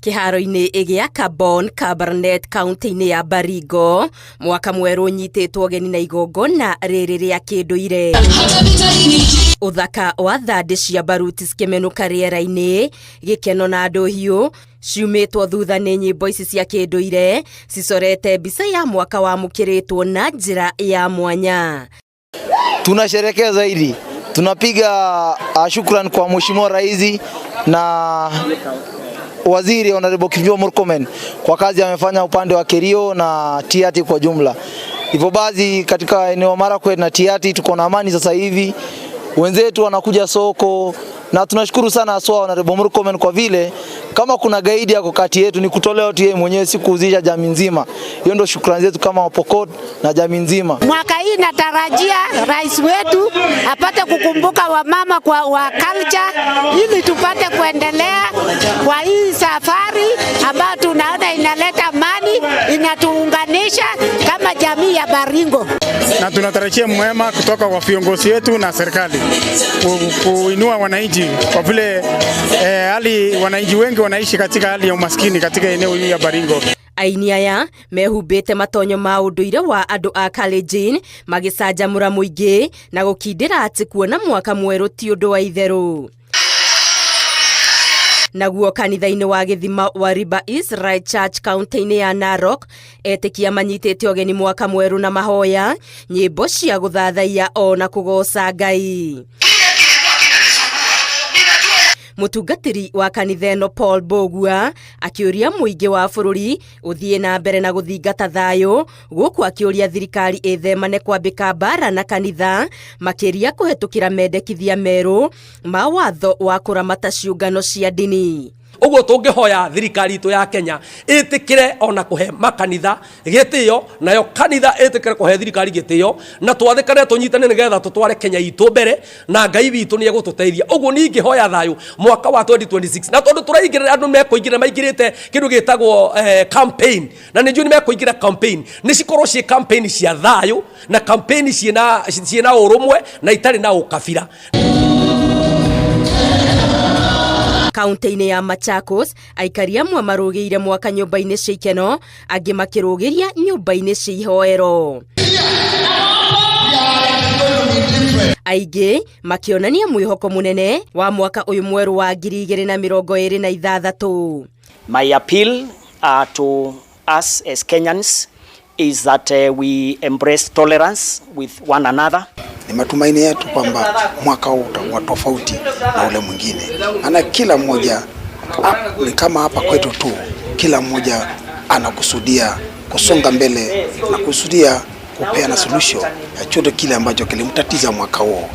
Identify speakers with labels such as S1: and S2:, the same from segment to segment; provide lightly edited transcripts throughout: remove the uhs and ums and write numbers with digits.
S1: Kiharo-ini gĩa Carbon Cabernet kaunti-inĩ ya Baringo mwaka mwerũ nyitĩtwo geni na igongona rĩrĩ rĩa kĩndũire. Uthaka wa thande cia baruti cikimenuka rĩera-inĩ, gĩkeno na andũ hiũ ciumĩtwo thutha nĩ nyĩmbo ici cia kĩndũire cicorete mbica ya mwaka wa mũkĩrĩtwo na njĩra ya mwanya.
S2: Tunasherehekea zaidi, tunapiga shukrani kwa Mheshimiwa Rais na Waziri Honorable Kipchumba Murkomen kwa kazi amefanya upande wa Kerio na Tiaty kwa jumla. Hivyo basi katika eneo Marakwet na Tiaty tuko na amani sasa hivi. Wenzetu wanakuja soko na tunashukuru sana aswa Honorable Murkomen kwa vile kama kuna gaidi yako kati yetu ni kutolea tu yeye mwenyewe, si kuuzisha jamii nzima. Hiyo ndio shukrani zetu kama Wapokot na jamii nzima.
S3: Mwaka hii natarajia rais wetu apate kukumbuka wamama kwa wa culture ili tupate kuendelea kwa hii safari ambayo tunaona inaleta amani, inatuunganisha kama jamii ya Baringo.
S4: Na tunatarajia mwema kutoka kwa viongozi wetu na serikali kuinua wananchi kwa vile hali wananchi wengi wanaishi katika hali ya umaskini katika eneo hili ya Baringo.
S1: Aini aya mehumbĩte matonyo ma ũndũire wa andũ a Kalenjin magĩcanjamũra mũingĩ na gũkindĩra atĩ kuona mwaka mwerũ ti ũndũ wa itherũ. Naguo kanitha-inĩ wa Gĩthima wa River Israel Church kaunti-inĩ ya Narok etĩkia manyitĩte ũgeni mwaka mwerũ na mahoya, nyĩmbo cia gũthathaiya ona kũgoca Ngai. Mutungatiri wa kanitha ĩno Paul Bogua akĩũria mũingĩ wa bũrũri ũthiĩ na mbere na gũthingata thayũ, gũkũ akĩũria thirikari ĩthemane kwambĩka mbara na kanitha makĩria kũhetũkĩra mendekithia merũ ma watho wa kũramata ciũngano cia ndini.
S5: Uguo tũngĩhoya thirikari itu ya Kenya ĩtĩkĩre ona kũhe makanitha gĩtĩo, nayo kanitha ĩtĩkĩre kũhe thirikari gĩtĩo, na twathĩkane tũnyitane nĩgetha tũtware Kenya itũ mbere na Ngai witũ nĩ egũtũteithia. Uguo ningĩhoya thayũ mwaka wa 2026 na tondũ tũraingĩrĩra andũ mekũingĩra maingĩrĩte kĩndũ gĩtagwo campaign, na nĩnjũĩ nĩ mekũingĩra campaign nĩ cikorwo ciĩ campaign cia thayũ na campaign ciĩna ũrũmwe na itarĩ na ũkabira.
S1: Kaunti-inĩ ya Machakos aikari amwe marũgĩire mwaka nyũmba-inĩ cia ikeno, angĩ makĩrũgĩria nyũmba-inĩ cia ihoero. Aingĩ makĩonania mwĩhoko mũnene wa mwaka ũyũ mwerũ wa 2026.
S6: My appeal to us as Kenyans is that we embrace tolerance with one another.
S7: Ni matumaini yetu kwamba mwaka huu utakuwa tofauti na ule mwingine. Ana kila mmoja ni kama hapa kwetu tu, kila mmoja anakusudia kusonga mbele na kusudia kupeana solution ya chote kile ambacho kilimtatiza mwaka huo.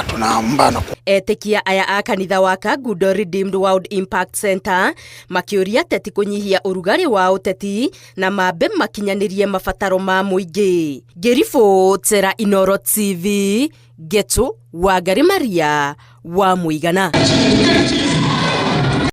S7: Tunaambana
S1: etĩkia aya a kanitha wa Kagudo Redeemed World Impact Center makĩũria ateti kũnyihia ũrugarĩ wa ũteti na mambe makinyanĩrie mabataro ma mũingĩ. Ngĩribotera Inooro TV, Geto Wangari Maria wa Mũigana.